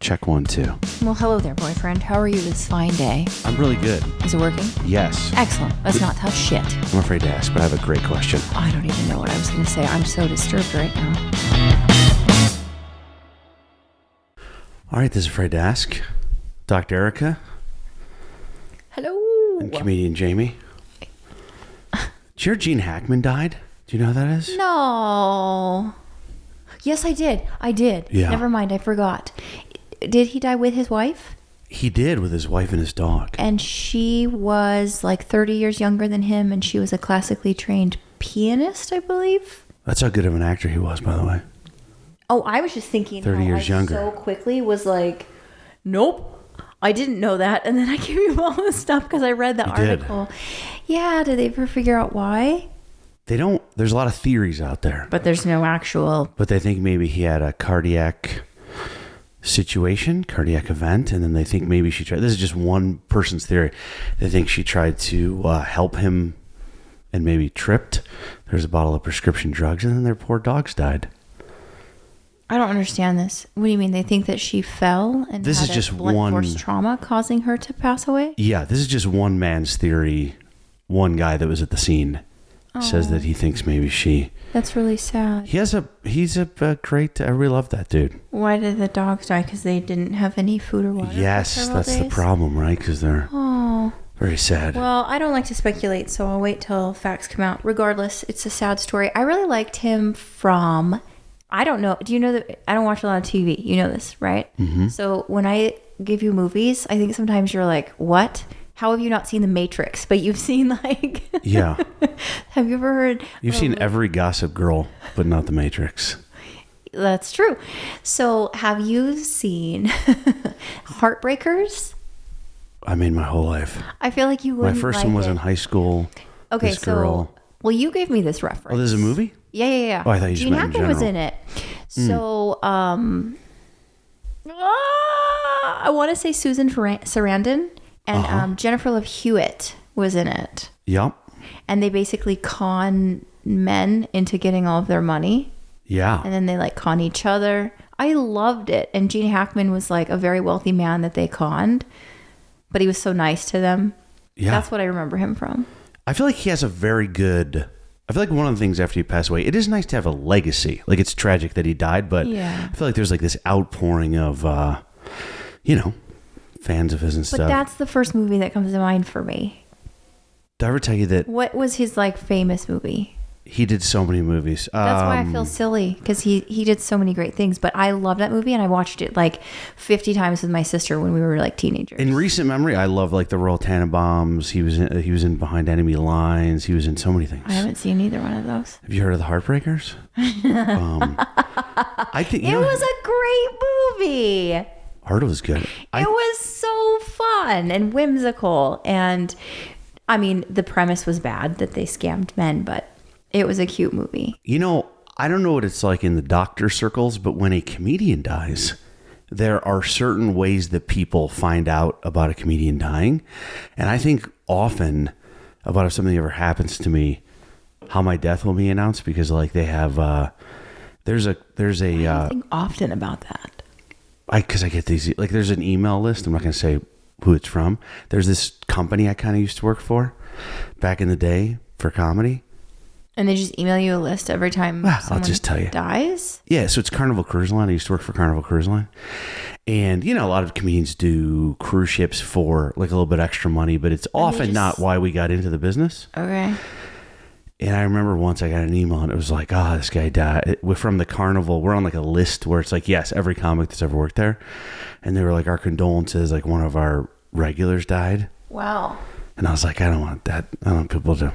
Check 1, 2. Well, hello there, boyfriend. How are you this fine day? I'm really good. Is it working? Yes. Excellent. Let's not touch shit. I'm afraid to ask, but I have a great question. I don't even know what I was going to say. I'm so disturbed right now. All right, this is Afraid to Ask. Dr. Erica Hello. and comedian Jamie. Did you hear Gene Hackman died? Do you know who that is? No. Yes, I did. Yeah. Never mind. I forgot. Did he die with his wife? He did, with his wife and his dog. And she was like 30 years younger than him, and she was a classically trained pianist, I believe. That's how good of an actor he was, by the way. Oh, I was just thinking 30 how years I younger. so quickly was like, nope, I didn't know that. And then I gave you all this stuff because I read the article. Yeah, did they ever figure out why? They don't. There's a lot of theories out there. But there's no actual... But they think maybe he had a cardiac situation, cardiac event, and then they think maybe she tried. This is just one person's theory. They think she tried to help him and maybe tripped. There's a bottle of prescription drugs, and then their poor dogs died. I don't understand this. What do you mean? They think that she fell and This had is just a blunt one force trauma causing her to pass away? Yeah, this is just one man's theory. One guy that was at the scene says that he thinks maybe she... That's really sad. He's a great... I really love that dude. Why did the dogs die? Because they didn't have any food or water for Yes, several that's the days? problem, right? Because they're Oh. very sad. Well, I don't like to speculate, so I'll wait till facts come out. Regardless, it's a sad story. I really liked him from... I don't know. Do you know that... I don't watch a lot of TV. You know this, right? Mm-hmm. So when I give you movies, I think sometimes you're like, what? How have you not seen The Matrix? But you've seen like... Yeah. Have you ever heard... You've seen every Gossip Girl, but not The Matrix. That's true. So have you seen Heartbreakers? I mean, my whole life. I feel like you My wouldn't first like one was it. in high school. Okay, This girl. so... Well, you gave me this reference. Oh, this is a movie? Yeah. Oh, I thought you just Gene meant in Hackman was general. in it. So, I want to say Susan Sarandon and Jennifer Love Hewitt was in it. Yep. And they basically con men into getting all of their money. Yeah. And then they like con each other. I loved it. And Gene Hackman was like a very wealthy man that they conned, but he was so nice to them. Yeah. That's what I remember him from. I feel like he has a very good... I feel like one of the things after he passed away, it is nice to have a legacy. Like, it's tragic that he died, but Yeah. I feel like there's like this outpouring of, fans of his and But stuff. that's the first movie that comes to mind for me. Did I ever tell you that What was his like famous movie? he did so many movies? That's why I feel silly because he did so many great things. But I love that movie and I watched it like 50 times with my sister when we were like teenagers. In recent memory, I love like the Royal Tenenbaums. He was in Behind Enemy Lines. He was in so many things. I haven't seen either one of those. Have you heard of the Heartbreakers? I think It was a great movie. Art was good. It was so fun and whimsical. And I mean, the premise was bad that they scammed men, but it was a cute movie. I don't know what it's like in the doctor circles, but when a comedian dies, there are certain ways that people find out about a comedian dying. And I think often about if something ever happens to me, how my death will be announced, because like they have, there's a I think often about that. because I get these, like there's an email list. I'm not going to say who it's from. There's this company I kind of used to work for back in the day for comedy. And they just email you a list every time Well, I'll someone just tell you. dies? Yeah, so it's Carnival Cruise Line. I used to work for Carnival Cruise Line. And, a lot of comedians do cruise ships for like a little bit extra money, but it's often not why we got into the business. Okay. And I remember once I got an email and it was like, this guy died. We're from the Carnival. We're on like a list where it's like, yes, every comic that's ever worked there. And they were like, our condolences, like one of our regulars died. Wow. And I was like, I don't want that. I don't want people to...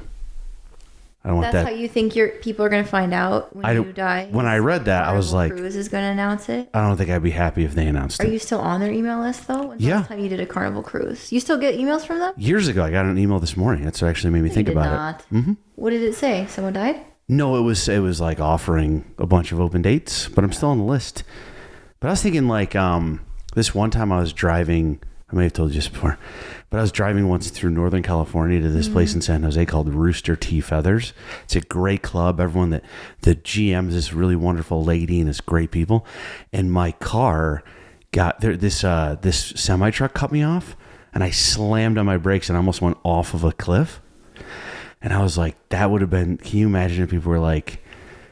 I don't want That's that. how you think people are going to find out when you die? When I read that, I was like, Carnival Cruise is going to announce it? I don't think I'd be happy if they announced Are it. you still on their email list, though? When's the last time you did a Carnival Cruise? You still get emails from them? Years ago, I got an email this morning. That's what actually made me think about it. Mm-hmm. What did it say? Someone died? No, it was like offering a bunch of open dates, but I'm still on the list. But I was thinking like this one time I was driving, I may have told you this before, but I was driving once through Northern California to this place in San Jose called Rooster Tea Feathers. It's a great club. Everyone the GM is this really wonderful lady and it's great people. And my car got there. This semi truck cut me off, and I slammed on my brakes and almost went off of a cliff. And I was like, that would have been. Can you imagine if people were like,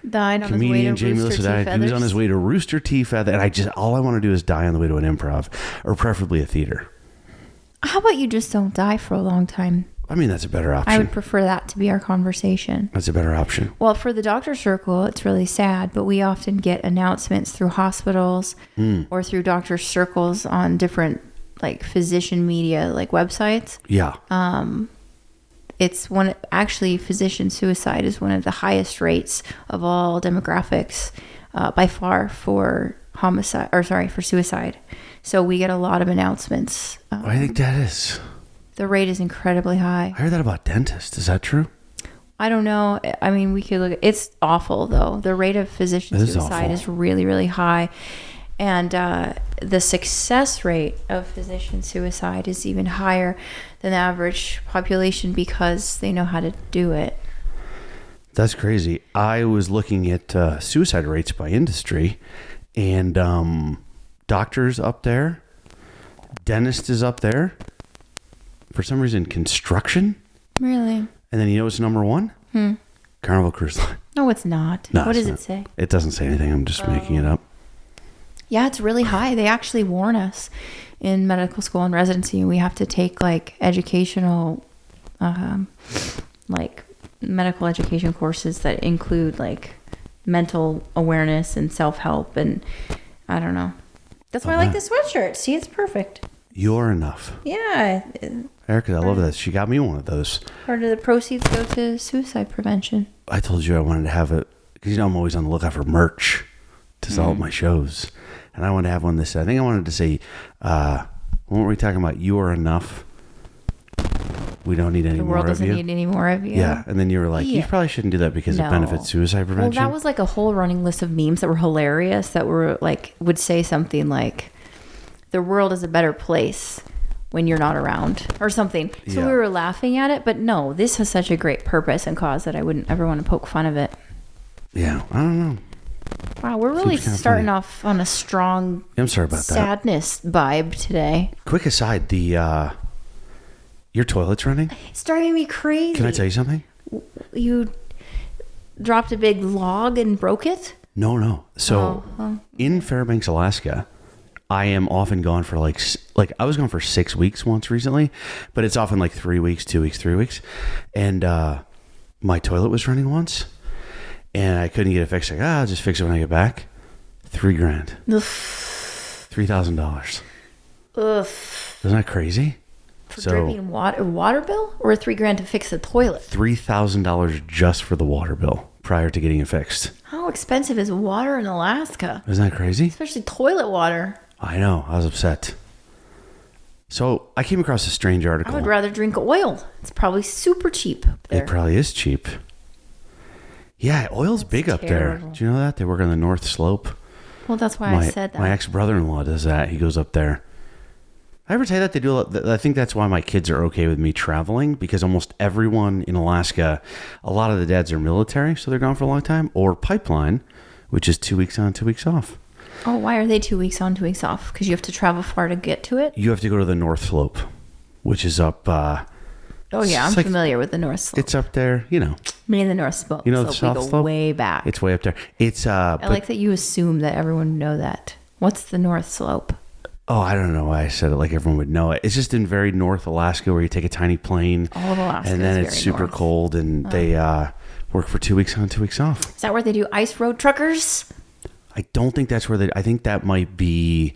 died on comedian his way to Jamie Rooster Lissa Teeth died. He was on his Feathers? way to Rooster Teeth Feather, and all I want to do is die on the way to an improv, or preferably a theater. How about you just don't die for a long time? I mean, that's a better option. I would prefer that to be our conversation. That's a better option. Well, for the doctor circle, it's really sad, but we often get announcements through hospitals or through doctor circles on different like physician media, like websites. Yeah. It's actually physician suicide is one of the highest rates of all demographics by far for for suicide. So we get a lot of announcements. I think that is. The rate is incredibly high. I heard that about dentists. Is that true? I don't know. I mean, we could look at it's awful though. The rate of physician suicide is really, really high. And the success rate of physician suicide is even higher than the average population because they know how to do it. That's crazy. I was looking at suicide rates by industry, and doctors up there, dentist is up there. For some reason, construction. Really? And then you know what's number one? Carnival Cruise Line. No, it's not. No, what it's does not. it say? It doesn't say anything. I'm just making it up. Yeah, it's really high. They actually warn us in medical school and residency. We have to take like educational, like medical education courses that include like mental awareness and self-help. And I don't know. That's why I like this sweatshirt. See, it's perfect. You're enough. Yeah. Erica, I love that. She got me one of those. Part of the proceeds go to suicide prevention. I told you I wanted to have it because you know I'm always on the lookout for merch to sell at my shows, and I wanted to have one this. I think I wanted to say, what were we talking about? You are enough. We don't need any The more world of doesn't you. need any more of you. Yeah, and then you were like, you Yeah. probably shouldn't do that because it No. benefits suicide prevention. Well, that was like a whole running list of memes that were hilarious that were like, would say something like, the world is a better place when you're not around or something. So Yeah. we were laughing at it, but no, this has such a great purpose and cause that I wouldn't ever want to poke fun of it. Yeah, I don't know. Wow, we're really Seems kinda starting funny. off on a strong I'm sorry about that. sadness vibe today. Quick aside, your toilet's running. It's driving me crazy. Can I tell you something? You dropped a big log and broke it? No. So in Fairbanks, Alaska, I am often gone for like I was gone for 6 weeks once recently, but it's often like 3 weeks, 2 weeks, 3 weeks. And my toilet was running once and I couldn't get it fixed. Like, I'll just fix it when I get back. $3,000. $3,000. Ugh. Isn't that crazy? For So- dripping water bill or $3,000 to fix the toilet? $3,000 just for the water bill prior to getting it fixed. How expensive is water in Alaska? Isn't that crazy? Especially toilet water. I know. I was upset. So I came across a strange I article. would rather drink oil. It's probably super cheap up there. It probably is cheap. Yeah, oil's big up there. terrible. Do you know that? They work on the North Slope. Well, that's why I said that. My ex-brother-in-law does that. He goes up there. I ever tell you that they do? I think that's why my kids are okay with me traveling, because almost everyone in Alaska, a lot of the dads are military, so they're gone for a long time, or pipeline, which is 2 weeks on, 2 weeks off. Oh, why are they 2 weeks on, 2 weeks off? Because you have to travel far to get to it? You have to go to the North Slope, which is up. Oh, yeah. I'm it's like- familiar with the North Slope. It's up there, you know. Me and the North Slope. You know the Slope, we South go Slope? way back. It's way up there. It's I but- like that you assume that everyone would know that. What's the North Slope? Oh, I don't know why I said it like everyone would know it. It's just in very North Alaska where you take a tiny plane. All of Alaska and then is it's very super north. cold and they work for 2 weeks on, 2 weeks off. Is that where they do ice road truckers? I don't think that's where I think that might be,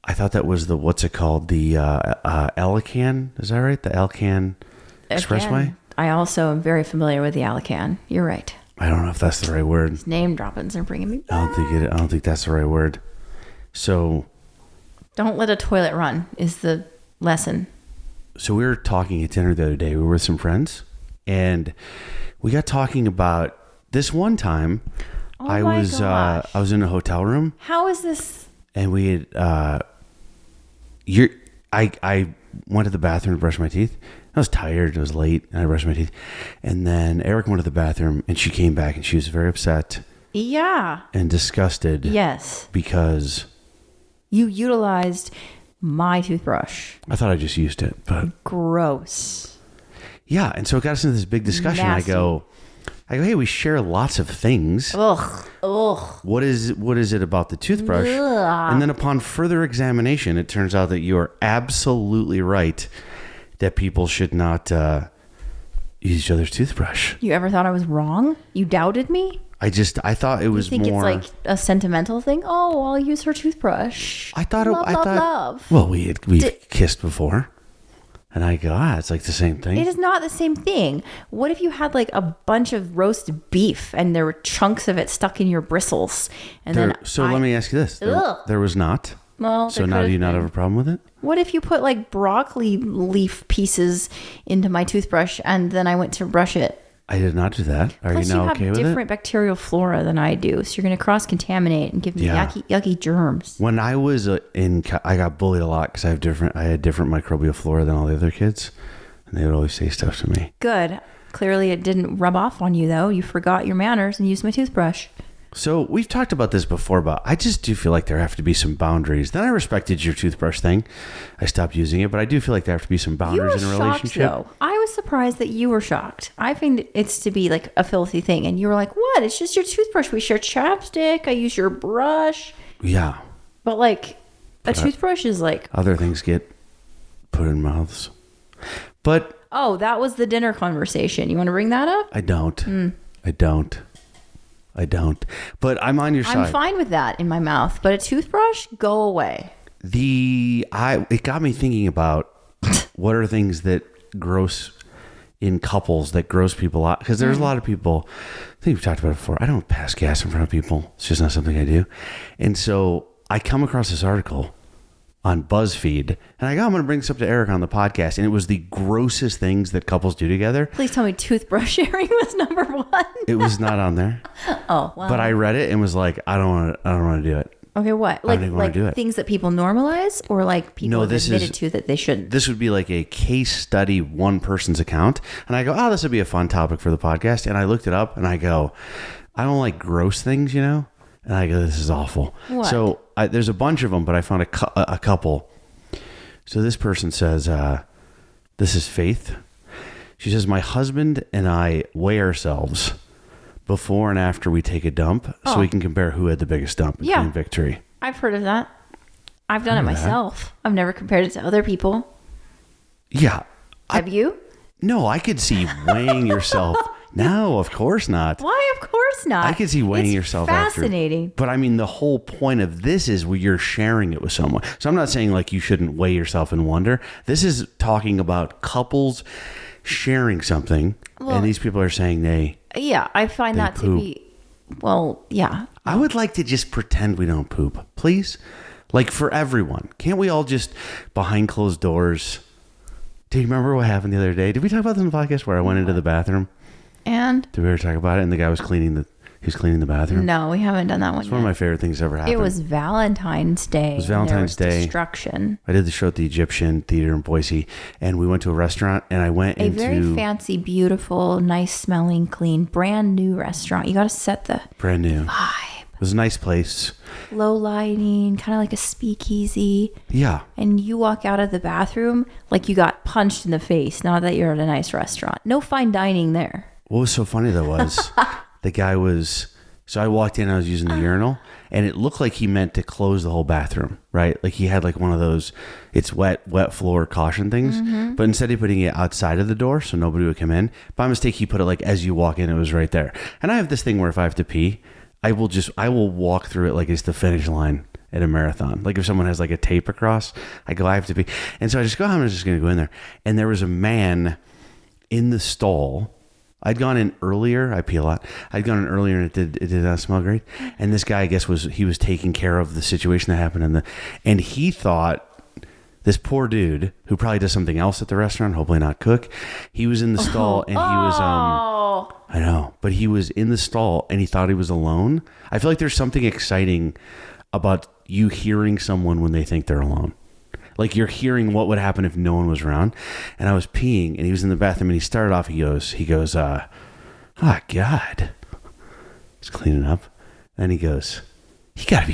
I thought that was the, what's it called? The Alacan, is that right? The Alacan Expressway? Again, I also am very familiar with the Alacan. You're right. I don't know if that's the right word. Name droppings are bringing me I back. don't think that's the right word. So Don't let a toilet run is the lesson. we were talking at dinner the other day. We were with some friends, and we got talking about this one time. Oh I my was gosh. I was in a hotel room, How is this? and we had I went to the bathroom to brush my teeth. I was tired. It was late, and I brushed my teeth. And then Eric went to the bathroom, and she came back, and she was very upset Yeah. and disgusted Yes. because You utilized my toothbrush. I thought I just used it, but Gross. yeah. And so it got us into this big discussion. Nasty. I go, hey, we share lots of things. Ugh. What is it about the toothbrush? Ugh. And then upon further examination, it turns out that you are absolutely right that people should not use each other's toothbrush. You ever thought I was wrong? You doubted me? I thought it was You think more. it's like a sentimental thing? Oh, I'll use her toothbrush. I thought love. Well, we kissed before, and I go, it's like the same thing. It is not the same thing. What if you had like a bunch of roast beef and there were chunks of it stuck in your bristles? And Let me ask you this: there was not. Well, so now do you not have a problem with it? What if you put like broccoli leaf pieces into my toothbrush and then I went to brush it? I did not do that. Are Plus you now you okay have with it? different bacterial flora than I do, so you're going to cross-contaminate and give me yucky germs. When I was I got bullied a lot because I had different microbial flora than all the other kids, and they would always say stuff to me. Good. Clearly, it didn't rub off on you though. You forgot your manners and used my toothbrush. So we've talked about this before, but I just do feel like there have to be some boundaries. Then I respected your toothbrush thing. I stopped using it, but I do feel like there have to be some boundaries in a relationship. Though. I was surprised that you were shocked. I find it's to be like a filthy thing. And you were like, what? It's just your toothbrush. We share chapstick. I use your brush. Yeah. But like a toothbrush is like... Other things get put in mouths. But... Oh, that was the dinner conversation. You want to bring that up? I don't. I don't. But I'm on your side. I'm fine with that in my mouth. But a toothbrush, go away. It got me thinking about what are things that gross in couples that gross people out. Because there's a lot of people, I think we've talked about it before. I don't pass gas in front of people. It's just not something I do. And so I come across this article on BuzzFeed, and I go, I'm going to bring this up to Eric on the podcast. And it was the grossest things that couples do together. Please tell me toothbrush sharing was number one. It was not on there. Oh, wow. But I read it and was like, I don't want to do it. Okay, what? Like do it. Things that people normalize, or like people have admitted to that they shouldn't? This would be like a case study, one person's account. And I go, this would be a fun topic for the podcast. And I looked it up and I go, I don't like gross things, And I go, this is awful. What? So there's a bunch of them, but I found a couple. So this person says, this is Faith. She says, my husband and I weigh ourselves before and after we take a dump so we can compare who had the biggest dump and claim victory. I've heard of that. I've done it myself. I've never compared it to other people. Yeah. Have you? No, I could see weighing yourself. No, of course not. Why? Of course not. I could see weighing It's yourself fascinating. after. But I mean, the whole point of this is where you're sharing it with someone. So I'm not saying like you shouldn't weigh yourself and wonder. This is talking about couples sharing something. And these people are saying Yeah, I find that poop. to be... Well, yeah. I would like to just pretend we don't poop, please. Like for everyone. Can't we all just behind closed doors? Do you remember what happened the other day? Did we talk about this in the podcast where I went into the bathroom? And? Did we ever talk about it? And the guy was cleaning the bathroom? No, we haven't done that one It's one of my favorite things ever happened. It was Valentine's Day. It was Valentine's Day. Destruction. I did the show at the Egyptian Theater in Boise, and we went to a restaurant, and I went A into... very fancy, beautiful, nice smelling, clean, brand new restaurant. You got to set the Brand new. vibe. It was a nice place. Low lighting, kind of like a speakeasy. Yeah. And you walk out of the bathroom like you got punched in the face. Not that you're at a nice restaurant. No fine dining there. What was so funny, though, was the guy was... So I walked in, I was using the urinal, and it looked like he meant to close the whole bathroom, right? Like he had like one of those, it's wet floor caution things. Mm-hmm. But instead of putting it outside of the door so nobody would come in, by mistake, he put it like as you walk in, it was right there. And I have this thing where if I have to pee, I will walk through it like it's the finish line at a marathon. Like if someone has like a tape across, I go, I have to pee. And so I just go, I'm just going to go in there. And there was a man in the stall. I'd gone in earlier. I pee a lot. I'd gone in earlier and it did not smell great. And this guy, I guess, was taking care of the situation that happened and he thought this poor dude who probably does something else at the restaurant, hopefully not cook. He was in the stall and he was I know, but he was in the stall and he thought he was alone. I feel like there's something exciting about you hearing someone when they think they're alone. Like you're hearing what would happen if no one was around. And I was peeing and he was in the bathroom and he started off, he goes, oh God. He's cleaning up. And he goes, you gotta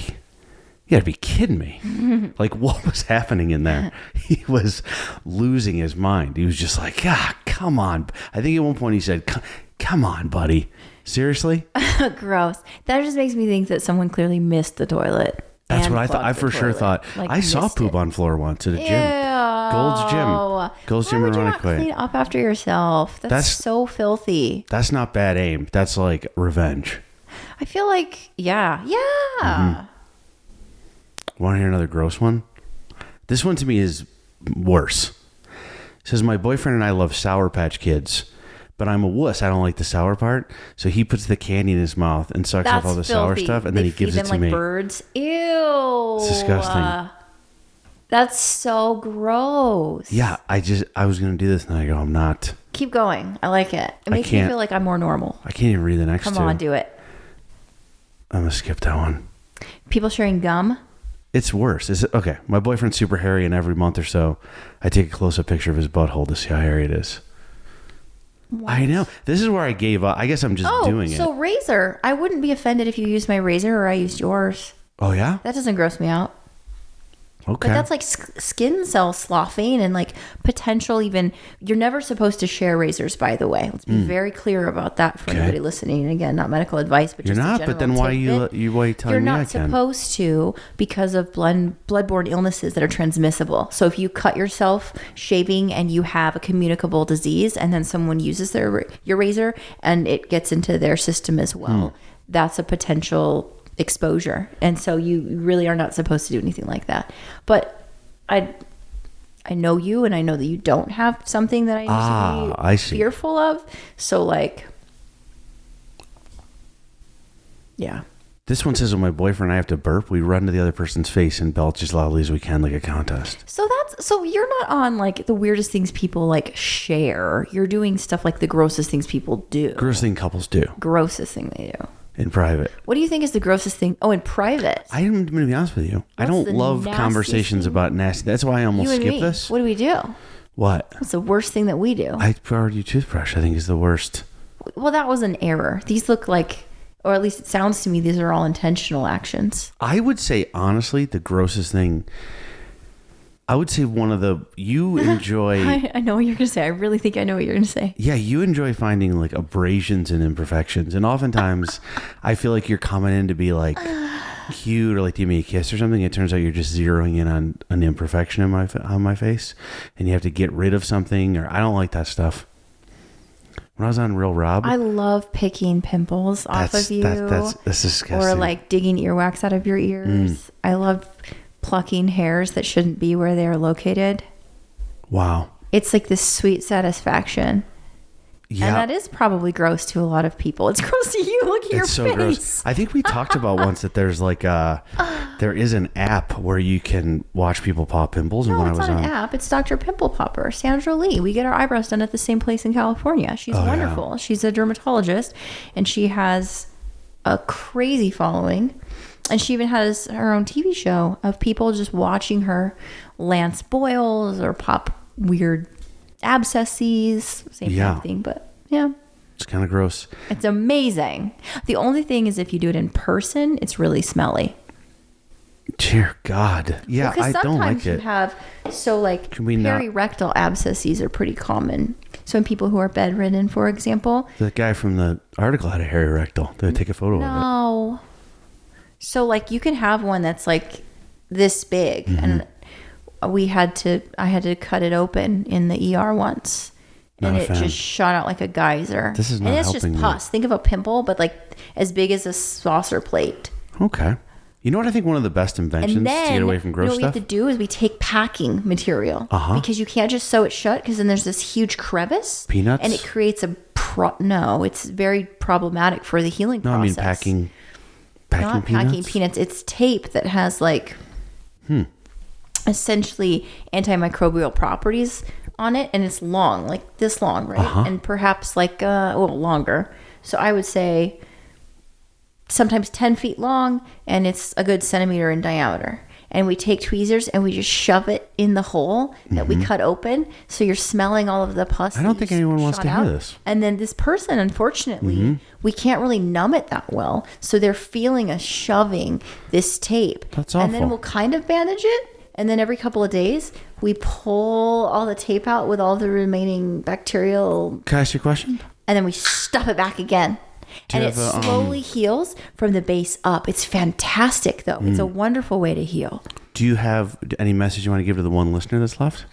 You gotta be kidding me. Like, what was happening in there? He was losing his mind. He was just like, come on. I think at one point he said, come on, buddy. Seriously? Gross. That just makes me think that someone clearly missed the toilet. That's what I thought. I for sure thought. Like, I saw poop on floor once at a gym. Gold's Gym. Gold's Gym in Runaway. Clean up after yourself. That's so filthy. That's not bad aim. That's like revenge. I feel like, yeah. Want to hear another gross one? This one to me is worse. It says, my boyfriend and I love Sour Patch Kids, but I'm a wuss. I don't like the sour part. So he puts the candy in his mouth and sucks up all the sour stuff, and then he gives it to me. Birds. Ew. It's disgusting. That's so gross. Yeah, I was going to do this, and I go, I'm not. Keep going. I like it. It makes me feel like I'm more normal. I can't even read the next two. Come on, do it. I'm going to skip that one. People sharing gum. It's worse. Okay, my boyfriend's super hairy, and every month or so, I take a close-up picture of his butthole to see how hairy it is. What? I know. This is where I gave up. I guess I'm just doing it. So razor. I wouldn't be offended if you used my razor or I used yours. Oh, yeah? That doesn't gross me out. Okay. But that's like skin cell sloughing and like potential even. You're never supposed to share razors, by the way. Let's be very clear about that for anybody listening. And again, not medical advice, but you're just not. But then why you telling You're me I can? You're not supposed to because of bloodborne illnesses that are transmissible. So if you cut yourself shaving and you have a communicable disease, and then someone uses your razor and it gets into their system as well, that's a potential exposure. And so you really are not supposed to do anything like that. But I know you, and I know that you don't have something that I used to be fearful of. So like, yeah. This one says, when my boyfriend and I have to burp, we run to the other person's face and belch as loudly as we can, like a contest. So you're not on like the weirdest things people like share. You're doing stuff like the grossest things people do. Grossest thing couples do. Grossest thing they do. In private. What do you think is the grossest thing? Oh, in private. I'm going to be honest with you. I don't love conversations about nasty. That's why I almost skip this. What do we do? What? What's the worst thing that we do? I borrowed your toothbrush. I think is the worst. Well, that was an error. These look like, or at least it sounds to me, these are all intentional actions. I would say, honestly, the grossest thing, I would say you enjoy... I know what you're going to say. I really think I know what you're going to say. Yeah, you enjoy finding like abrasions and imperfections. And oftentimes I feel like you're coming in to be like cute or like give me a kiss or something. It turns out you're just zeroing in on an imperfection on my face. And you have to get rid of something, or I don't like that stuff. When I was on Real Rob, I love picking pimples off of you. That's disgusting. Or like digging earwax out of your ears. I love plucking hairs that shouldn't be where they are located. Wow. It's like this sweet satisfaction. Yeah. And that is probably gross to a lot of people. It's gross to you. Look at your face. It's so gross. I think we talked about once that there's like there is an app where you can watch people pop pimples. No, it's not an app. It's Dr. Pimple Popper, Sandra Lee. We get our eyebrows done at the same place in California. She's wonderful. Yeah. She's a dermatologist, and she has a crazy following. And she even has her own TV show of people just watching her lance boils or pop weird abscesses. Same kind of thing, but yeah. It's kind of gross. It's amazing. The only thing is if you do it in person, it's really smelly. Dear God. Yeah, I don't like it. Sometimes you have, perirectal abscesses are pretty common. So in people who are bedridden, for example. The guy from the article had a hairy rectal. Did I take a photo of it? No. So like you can have one that's like this big, and I had to cut it open in the ER once, and it just shot out like a geyser. This is not helping me. And it's just pus. Think of a pimple, but like as big as a saucer plate. Okay. You know what I think one of the best inventions to get away from gross stuff? What we have to do is we take packing material because you can't just sew it shut because then there's this huge crevice. Peanuts? And it creates no, it's very problematic for the healing process. No, I mean packing Not peanuts? packing peanuts. It's tape that has like essentially antimicrobial properties on it, and it's long, like this long, right? And perhaps like longer. So I would say sometimes 10 feet long, and it's a good centimeter in diameter. and we take tweezers and we just shove it in the hole that we cut open. So you're smelling all of the pus. I don't think anyone wants to hear this. And then this person, unfortunately, we can't really numb it that well. So they're feeling us shoving this tape. That's awful. And then we'll kind of bandage it. And then every couple of days, we pull all the tape out with all the remaining bacterial. Can I ask you a question? And then we stuff it back again. And it slowly heals from the base up. It's fantastic, though. It's a wonderful way to heal. Do you have any message you want to give to the one listener that's left?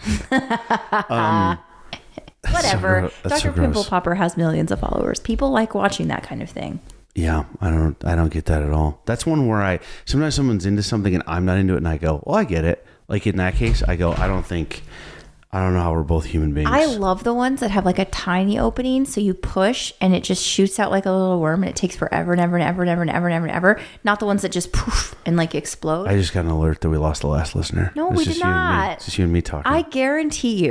Whatever. That's so Dr. Pimple gross. Popper has millions of followers. People like watching that kind of thing. Yeah, I don't get that at all. That's one where sometimes someone's into something and I'm not into it, and I go, well, I get it. Like in that case, I go, I don't know how we're both human beings. I love the ones that have like a tiny opening, so you push and it just shoots out like a little worm, and it takes forever and ever and ever and ever and ever and ever and ever. Not the ones that just poof and like explode. I just got an alert that we lost the last listener. No, It's we just did you and me. not. It's just you and me talking. I guarantee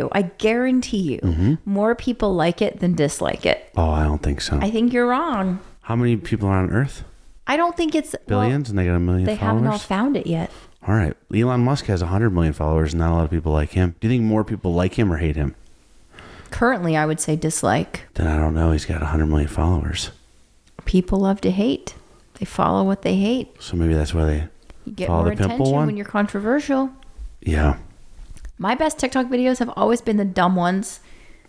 you, more people like it than dislike it. Oh, I don't think so. I think you're wrong. How many people are on Earth? I don't think it's Billions, and they got 1 million They followers? haven't all found it yet. All right. Elon Musk has 100 million followers, and not a lot of people like him. Do you think more people like him or hate him? Currently, I would say dislike. Then I don't know. He's got 100 million followers. People love to hate. They follow what they hate. So maybe that's why they You get follow more the pimple attention one? when you're controversial. Yeah. My best TikTok videos have always been the dumb ones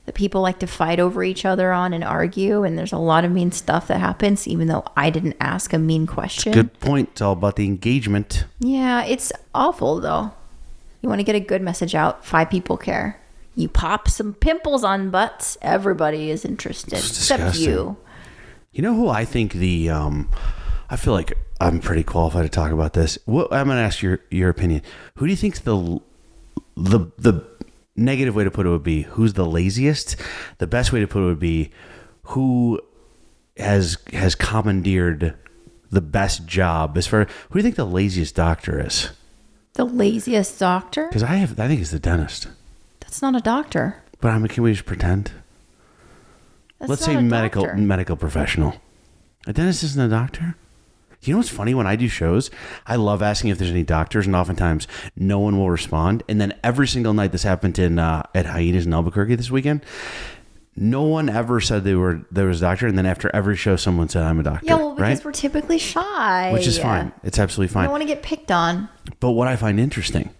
that people like to fight over each other on and argue. And there's a lot of mean stuff that happens, even though I didn't ask a mean question. Good point. It's all about the engagement. Yeah, it's awful though. You want to get a good message out, 5 people care. You pop some pimples on butts, everybody is interested, except disgusting. you. You know who I think I feel like I'm pretty qualified to talk about this. I'm going to ask your opinion. Who do you think the negative way to put it would be? Who's the laziest? The best way to put it would be who has commandeered the best job. Who do you think the laziest doctor is? The laziest doctor? Because I think it's the dentist. That's not a doctor. But can we just pretend? That's Let's not say a medical doctor. professional. A dentist isn't a doctor. You know what's funny? When I do shows, I love asking if there's any doctors, and oftentimes no one will respond. And then every single night, this happened at Hyenas in Albuquerque this weekend. No one ever said there was a doctor, and then after every show, someone said, "I'm a doctor." Yeah, well, because right? we're typically shy. Which is fine. It's absolutely You fine. don't want to get picked on. But what I find interesting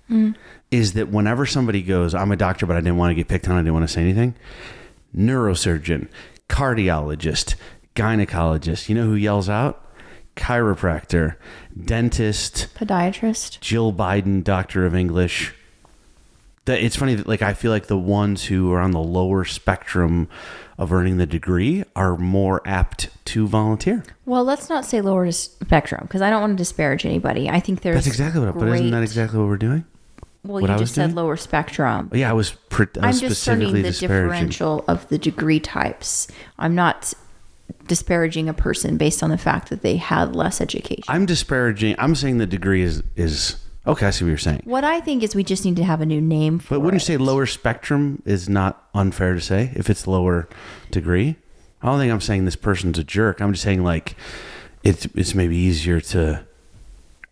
is that whenever somebody goes, "I'm a doctor, but I didn't want to get picked on, I didn't want to say anything," neurosurgeon, cardiologist, gynecologist, you know who yells out? Chiropractor, dentist, Podiatrist. Jill Biden, doctor of English. It's funny that I feel like the ones who are on the lower spectrum of earning the degree are more apt to volunteer. Well, let's not say lower spectrum, because I don't want to disparage anybody. I think there's That's exactly what. But isn't that exactly what we're doing? Well, what you I just was said doing? lower spectrum. Yeah, I was I'm just discerning specifically the disparaging. differential of the degree types. I'm not disparaging a person based on the fact that they had less education. I'm disparaging. I'm saying the degree is okay. I see what you're saying. What I think is we just need to have a new name for But wouldn't it. you say lower spectrum is not unfair to say if it's lower degree? I don't think I'm saying this person's a jerk. I'm just saying it's maybe easier to.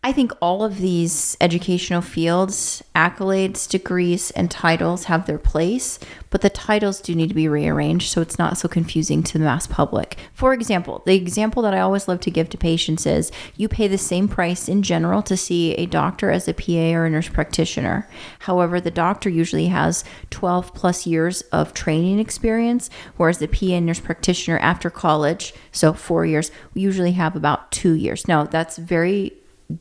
I think all of these educational fields, accolades, degrees, and titles have their place, but the titles do need to be rearranged so it's not so confusing to the mass public. For example, the example that I always love to give to patients is you pay the same price in general to see a doctor as a PA or a nurse practitioner. However, the doctor usually has 12 plus years of training experience, whereas the PA and nurse practitioner after college, so 4 years, we usually have about 2 years. Now, that's very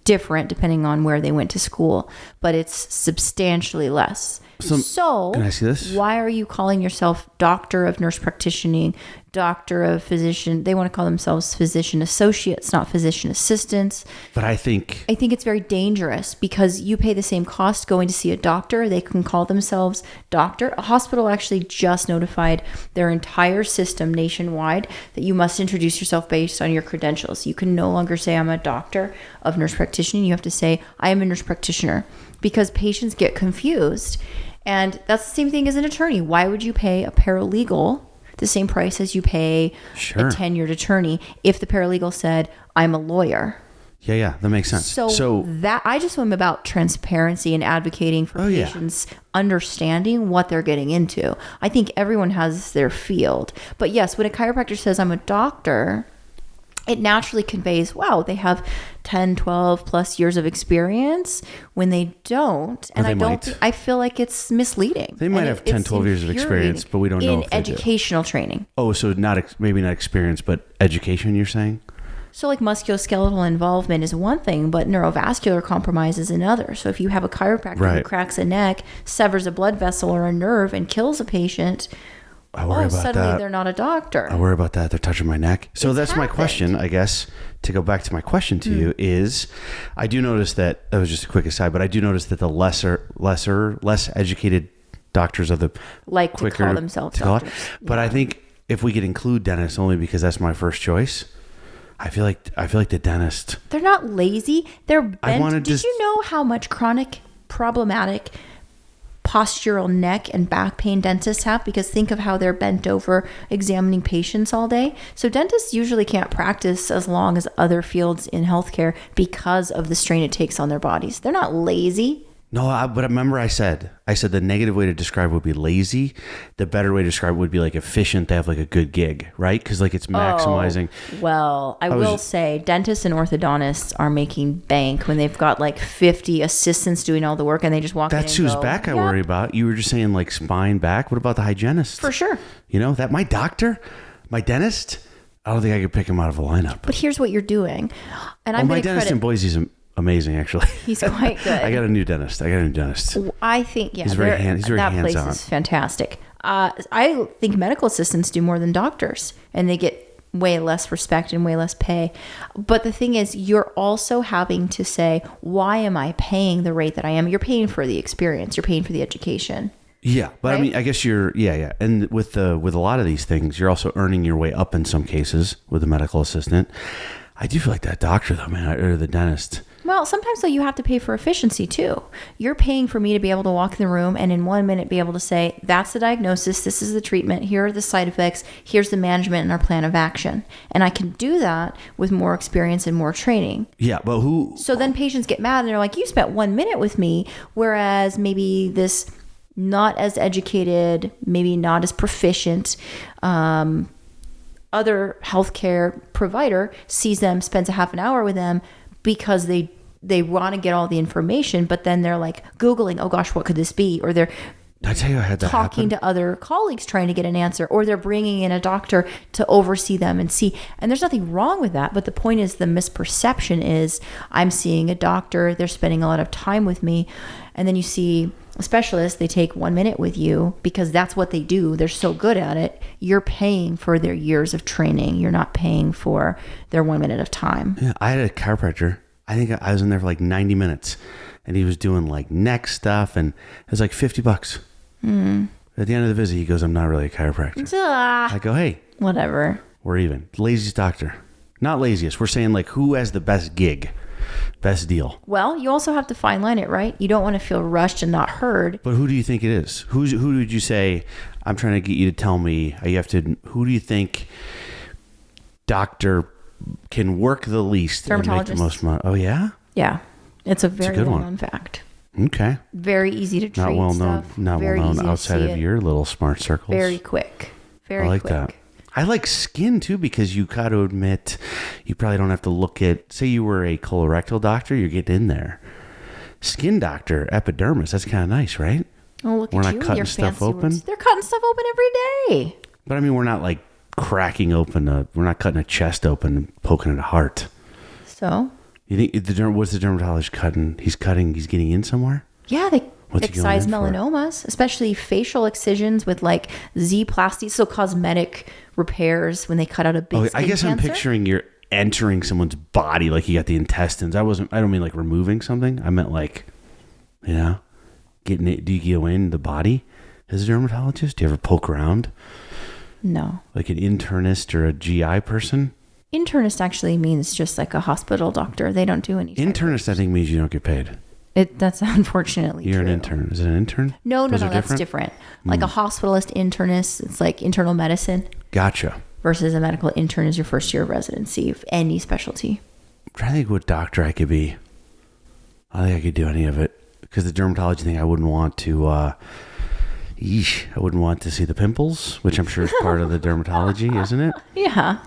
different depending on where they went to school, but it's substantially less. So can I see this? Why are you calling yourself doctor of nurse practitioning, doctor of physician? They want to call themselves physician associates, not physician assistants. But I think it's very dangerous because you pay the same cost going to see a doctor. They can call themselves doctor. A hospital actually just notified their entire system nationwide that you must introduce yourself based on your credentials. You can no longer say I'm a doctor of nurse practitioning. You have to say I am a nurse practitioner because patients get confused. And that's the same thing as an attorney. Why would you pay a paralegal the same price as you pay Sure. a tenured attorney if the paralegal said, I'm a lawyer? Yeah, that makes sense. So that I just am about transparency and advocating for patients understanding what they're getting into. I think everyone has their field. But yes, when a chiropractor says I'm a doctor, it naturally conveys, wow, they have 10, 12 plus years of experience when they don't. And I feel like it's misleading. They might have 10, 12 years of experience, but we don't know if they educational training. Oh, so maybe not experience, but education, you're saying? So like musculoskeletal involvement is one thing, but neurovascular compromise is another. So if you have a chiropractor who cracks a neck, severs a blood vessel or a nerve and kills a patient, suddenly they're not a doctor. I worry about that. They're touching my neck. So that's my question, I guess, to go back to my question to you is, I do notice that was just a quick aside, but I do notice that the less educated doctors are the quicker to call themselves doctors. But I think if we could include dentists only because that's my first choice, I feel like the dentist. They're not lazy. They're bent. Did you know how much chronic, problematic postural neck and back pain dentists have? Because think of how they're bent over examining patients all day. So dentists usually can't practice as long as other fields in healthcare because of the strain it takes on their bodies. They're not lazy. No, but remember I said the negative way to describe would be lazy. The better way to describe it would be like efficient. They have like a good gig, right? Because like it's maximizing. Well, I will say dentists and orthodontists are making bank when they've got like 50 assistants doing all the work and they just walk in and That's whose back I worry about. You were just saying like spine, back. What about the hygienist? For sure. You know, that my doctor, my dentist, I don't think I could pick him out of a lineup. But here's what you're doing. And my dentist in Boise's amazing, actually. He's quite good. I got a new dentist. I think, he's very hands-on. That place is fantastic. I think medical assistants do more than doctors, and they get way less respect and way less pay. But the thing is, you're also having to say, why am I paying the rate that I am? You're paying for the experience. You're paying for the education. Yeah, but right? I mean, I guess and with a lot of these things, you're also earning your way up in some cases with a medical assistant. I do feel like that doctor though, man, or the dentist. Well, sometimes though you have to pay for efficiency too. You're paying for me to be able to walk in the room and in 1 minute be able to say, that's the diagnosis, this is the treatment, here are the side effects, here's the management and our plan of action. And I can do that with more experience and more training. Yeah, but So then patients get mad and they're like, you spent 1 minute with me, whereas maybe this not as educated, maybe not as proficient, other healthcare provider sees them, spends a half an hour with them because they want to get all the information, but then they're like Googling, oh gosh, what could this be? Or they're I tell you, I had that talking to other colleagues trying to get an answer, or they're bringing in a doctor to oversee them and see. And there's nothing wrong with that. But the point is, the misperception is I'm seeing a doctor, they're spending a lot of time with me. And then you see a specialist, they take 1 minute with you because that's what they do. They're so good at it. You're paying for their years of training. You're not paying for their 1 minute of time. Yeah, I had a chiropractor. I think I was in there for like 90 minutes and he was doing like neck stuff and it was like $50. At the end of the visit, he goes, I'm not really a chiropractor. I go, hey, whatever. We're even. Laziest doctor. Not laziest. We're saying like who has the best gig, best deal. Well, you also have to fine line it, right? You don't want to feel rushed and not heard. But who do you think it is? Who would you say, I'm trying to get you to tell me, who do you think doctor can work the least and make the most money? Oh, yeah? Yeah. It's a very well-known fact. Okay. Very easy to treat. Not well known outside of your little smart circles. Very quick. Very I like quick. that. I like skin too because you got to admit you probably don't have to look at, say you were a colorectal doctor, you're getting in there. Skin doctor, epidermis, that's kind of nice, right? Oh, look we're at not you cutting your stuff fancy open. Words. They're cutting stuff open every day. But I mean, we're not like cracking open we're not cutting a chest open and poking at a heart. So? You think what's the dermatologist cutting? He's getting in somewhere? Yeah, they excise melanomas, especially facial excisions with like Z-plasty, so cosmetic repairs when they cut out a big skin I guess cancer. I'm picturing you're entering someone's body like you got the intestines. I don't mean like removing something. I meant like, getting it. Do you go in the body as a dermatologist? Do you ever poke around? No. Like an internist or a GI person? Internist actually means just like a hospital doctor. They don't do any. Internist, I think, means you don't get paid. That's unfortunately You're true. an intern. Is it an intern? No, that's different. Like a hospitalist internist, it's like internal medicine. Gotcha. Versus a medical intern is your first year of residency of any specialty. trying to think what doctor I could be. I don't think I could do any of it because the dermatology thing, I wouldn't want to. I wouldn't want to see the pimples, which I'm sure is part of the dermatology, isn't it? Yeah.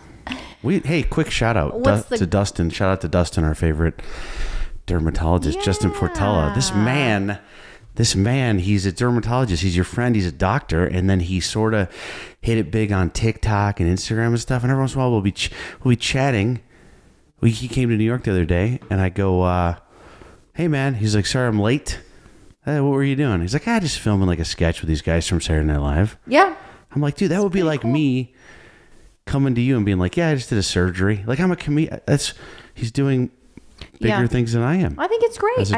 Hey, quick shout out to Dustin. Shout out to Dustin, our favorite dermatologist, Justin Portella. This man, he's a dermatologist. He's your friend. He's a doctor. And then he sort of hit it big on TikTok and Instagram and stuff. And every once in a while, we'll be chatting. He came to New York the other day, and I go, hey, man. He's like, sorry, I'm late. Hey, what were you doing? He's like, just filming like a sketch with these guys from Saturday Night Live. Yeah. I'm like, dude, that would be like cool. Me coming to you and being like, I just did a surgery. Like, I'm a comedian. He's doing bigger things than I am. I think it's great.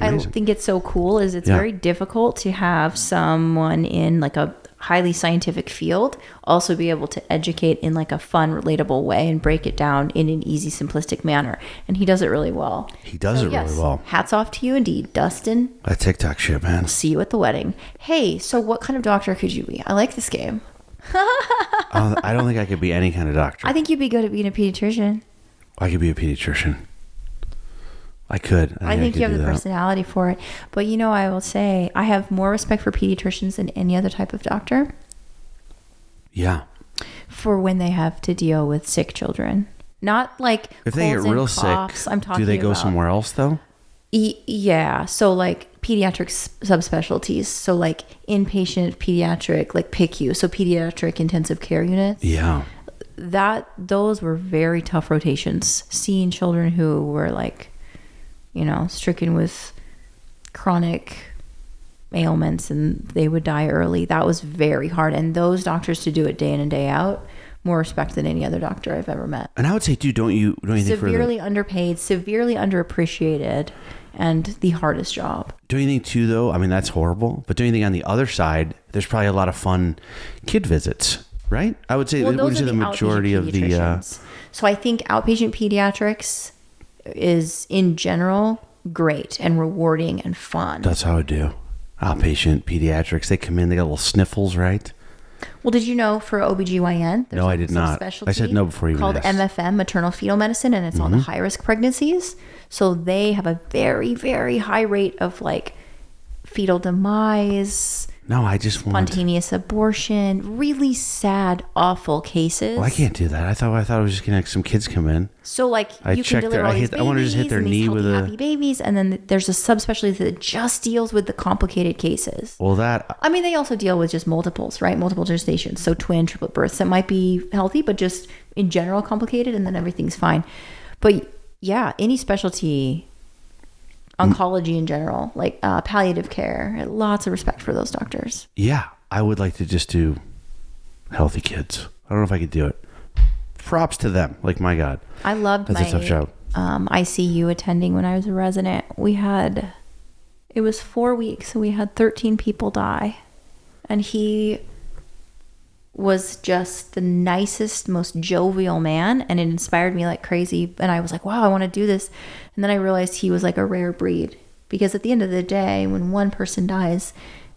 I think it's so cool is it's very difficult to have someone in like a highly scientific field also be able to educate in like a fun, relatable way and break it down in an easy, simplistic manner. And he does it really well. He does it really well. Hats off to you indeed, Dustin. That TikTok shit, man. See you at the wedding. Hey, so what kind of doctor could you be? I like this game. I don't think I could be any kind of doctor. I think you'd be good at being a pediatrician. I could be a pediatrician. I could. I think you have the personality for it. But I will say I have more respect for pediatricians than any other type of doctor. Yeah. For when they have to deal with sick children. Not like if they get real coughs, sick, I'm talking do they go about, somewhere else though? Yeah. So like pediatric subspecialties. So like inpatient pediatric, like PICU. So pediatric intensive care units. Yeah. Those were very tough rotations. Seeing children who were like, stricken with chronic ailments and they would die early. That was very hard. And those doctors to do it day in and day out, more respect than any other doctor I've ever met. And I would say, too, don't you think severely underpaid, severely underappreciated, and the hardest job. Don't you think, too, though? I mean, that's horrible. But don't you think on the other side, there's probably a lot of fun kid visits, right? I would say those are the majority of the. So I think outpatient pediatrics is in general great and rewarding and fun. That's how I do. Outpatient pediatrics, they come in, they got little sniffles, right? Well, did you know for OBGYN? No, I did not. I said no before you called MFM, maternal fetal medicine, and it's on the high risk pregnancies. So they have a very, very high rate of like fetal demise. No, I just want spontaneous abortion, really sad, awful cases. Well, I can't do that. I thought it was just gonna some kids come in. So like you can deliver all these babies, I want to just hit their knee with happy babies, and then there's a subspecialty that just deals with the complicated cases. Well, they also deal with just multiples, right? Multiple gestations, so twin, triplet births that might be healthy, but just in general complicated, and then everything's fine. But yeah, any specialty. Oncology in general, like palliative care, lots of respect for those doctors. Yeah, I would like to just do healthy kids. I don't know if I could do it. Props to them. Like, my God. I loved That's a tough job. ICU attending when I was a resident. It was 4 weeks, and we had 13 people die. And he was just the nicest, most jovial man, and it inspired me like crazy. And I was like, wow, I want to do this. And then I realized he was like a rare breed, because at the end of the day, when one person dies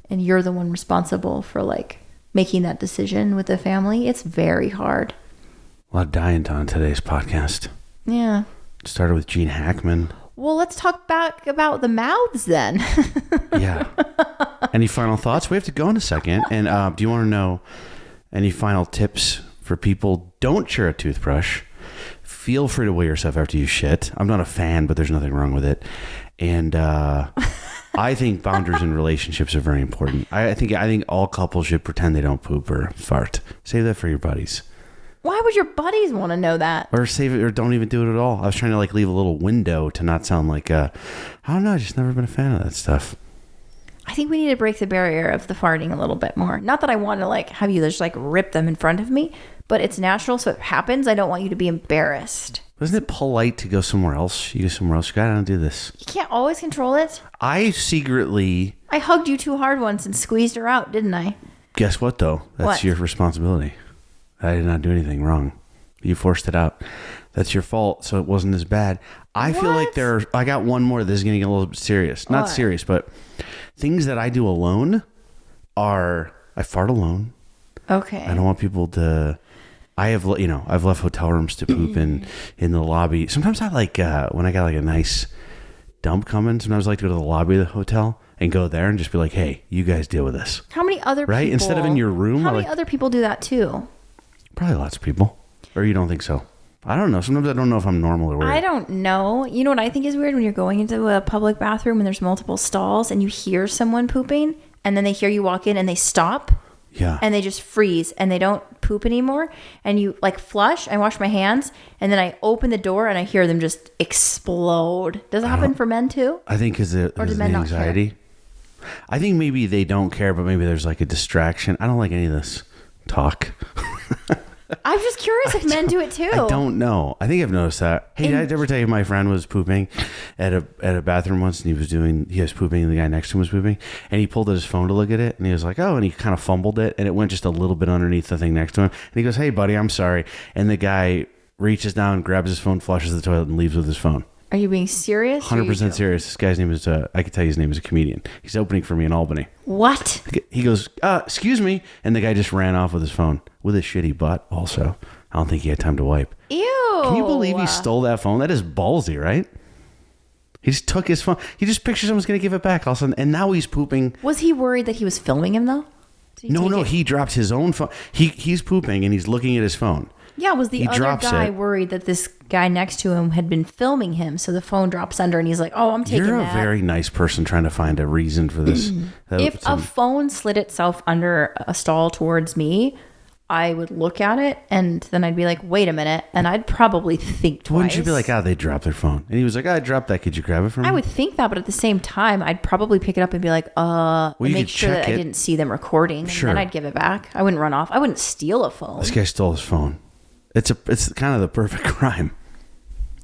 and you're the one responsible for like making that decision with the family, it's very hard. A lot of dying on today's podcast. Yeah. It started with Gene Hackman. Well, let's talk back about the mouths then. Yeah. Any final thoughts? We have to go in a second. And do you want to know any final tips for people? Don't share a toothbrush. Feel free to weigh yourself after you shit. I'm not a fan, but there's nothing wrong with it. And I think boundaries in relationships are very important. I think all couples should pretend they don't poop or fart. Save that for your buddies. Why would your buddies want to know that? Or save it, or don't even do it at all. I was trying to like leave a little window to not sound like I don't know. I've just never been a fan of that stuff. I think we need to break the barrier of the farting a little bit more. Not that I want to like have you just like rip them in front of me, but it's natural, so it happens. I don't want you to be embarrassed. Isn't it polite to go somewhere else? You go somewhere else. You gotta do this. You can't always control it. I hugged you too hard once and squeezed her out, didn't I? Guess what, though? That's your responsibility. I did not do anything wrong. You forced it out. That's your fault, so it wasn't as bad. I feel like I got one more. This is going to get a little bit serious. Not serious, but things that I do alone are, I fart alone. Okay. I don't want people to I've left hotel rooms to poop in the lobby. Sometimes I like when I got like a nice dump coming. Sometimes I like to go to the lobby of the hotel and go there and just be like, "Hey, you guys deal with this." How many other people? Right? Instead of in your room. How many other people do that too? Probably lots of people. Or you don't think so? I don't know. Sometimes I don't know if I'm normal or weird. I don't know. You know what I think is weird? When you're going into a public bathroom and there's multiple stalls and you hear someone pooping and then they hear you walk in and they stop. Yeah. And they just freeze and they don't poop anymore. And you like flush, I wash my hands, and then I open the door and I hear them just explode. Does it happen for men too? I think because of the anxiety. I think maybe they don't care, but maybe there's like a distraction. I don't like any of this talk. I'm just curious if men do it too. I don't know. I think I've noticed that. Hey, did I ever tell you my friend was pooping at a bathroom once, and he was pooping, and the guy next to him was pooping, and he pulled out his phone to look at it, and he was like, "Oh," and he kind of fumbled it, and it went just a little bit underneath the thing next to him, and he goes, "Hey, buddy, I'm sorry," and the guy reaches down, grabs his phone, flushes the toilet, and leaves with his phone. Are you being serious? 100% serious. This guy's name is, I can tell you his name is a comedian. He's opening for me in Albany. What? He goes, excuse me. And the guy just ran off with his phone with his shitty butt also. I don't think he had time to wipe. Ew. Can you believe he stole that phone? That is ballsy, right? He just took his phone. He just pictures someone's going to give it back all of a sudden. And now he's pooping. Was he worried that he was filming him though? No, he dropped his own phone. He's pooping and he's looking at his phone. Yeah, was the other guy worried that this guy next to him had been filming him, so the phone drops under and he's like, "Oh, I'm taking that." You're a very nice person trying to find a reason for this. If a phone slid itself under a stall towards me, I would look at it and then I'd be like, "Wait a minute," and I'd probably think twice. Wouldn't you be like, they dropped their phone? And he was like, "I dropped that. Could you grab it from me?" I would think that, but at the same time, I'd probably pick it up and be like, and make sure that I didn't see them recording. Sure. And then I'd give it back. I wouldn't run off. I wouldn't steal a phone. This guy stole his phone. It's kind of the perfect crime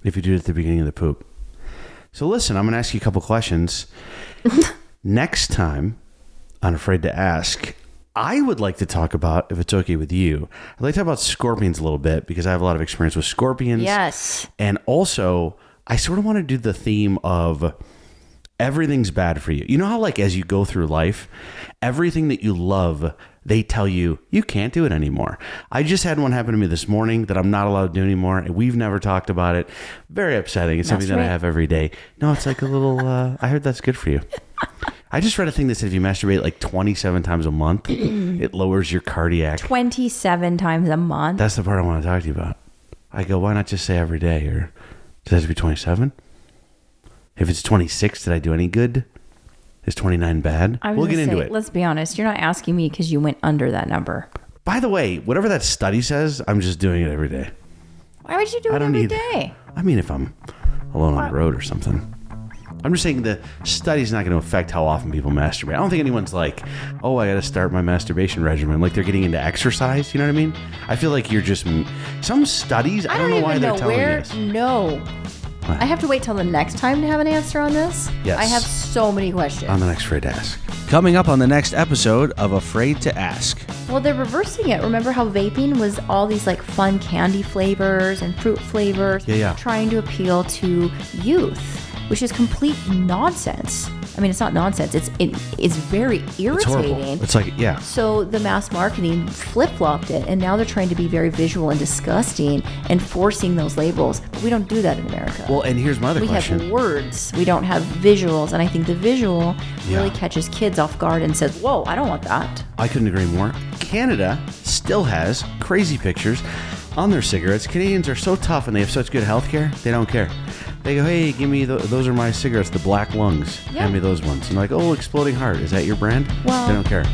if you do it at the beginning of the poop. So listen, I'm going to ask you a couple questions. Next time on Afraid to Ask, I would like to talk about, if it's okay with you, I'd like to talk about scorpions a little bit because I have a lot of experience with scorpions. Yes. And also, I sort of want to do the theme of everything's bad for you. You know how like as you go through life, everything that you love, they tell you can't do it anymore. I just had one happen to me this morning that I'm not allowed to do anymore, and we've never talked about it. Very upsetting. It's something that I have every day. No, it's like a little, I heard that's good for you. I just read a thing that said if you masturbate like 27 times a month, it lowers your cardiac. 27 times a month? That's the part I want to talk to you about. I go, why not just say every day? Or does it have to be 27? If it's 26, did I do any good? Is 29 bad? We'll get into it. Let's be honest. You're not asking me because you went under that number. By the way, whatever that study says, I'm just doing it every day. Why would you do it every day? I mean, if I'm alone on the road or something. I'm just saying the study's not going to affect how often people masturbate. I don't think anyone's like, oh, I got to start my masturbation regimen. Like they're getting into exercise. You know what I mean? I feel like you're just... Some studies, I don't know why they're telling us. No. I have to wait till the next time to have an answer on this? Yes. I have so many questions. On the next Afraid to Ask. Coming up on the next episode of Afraid to Ask. Well, they're reversing it. Remember how vaping was all these like fun candy flavors and fruit flavors? Yeah. Trying to appeal to youth, which is complete nonsense. I mean, it's not nonsense. It's very irritating. It's horrible. It's like, yeah. So the mass marketing flip-flopped it, and now they're trying to be very visual and disgusting and forcing those labels. But we don't do that in America. Well, and here's my other question. We have words. We don't have visuals, and I think the visual really catches kids off guard and says, whoa, I don't want that. I couldn't agree more. Canada still has crazy pictures on their cigarettes. Canadians are so tough and they have such good health care, they don't care. They go, hey, give me those are my cigarettes, the black lungs. Yeah. Hand me those ones. And like, oh, exploding heart. Is that your brand? Well, they don't care.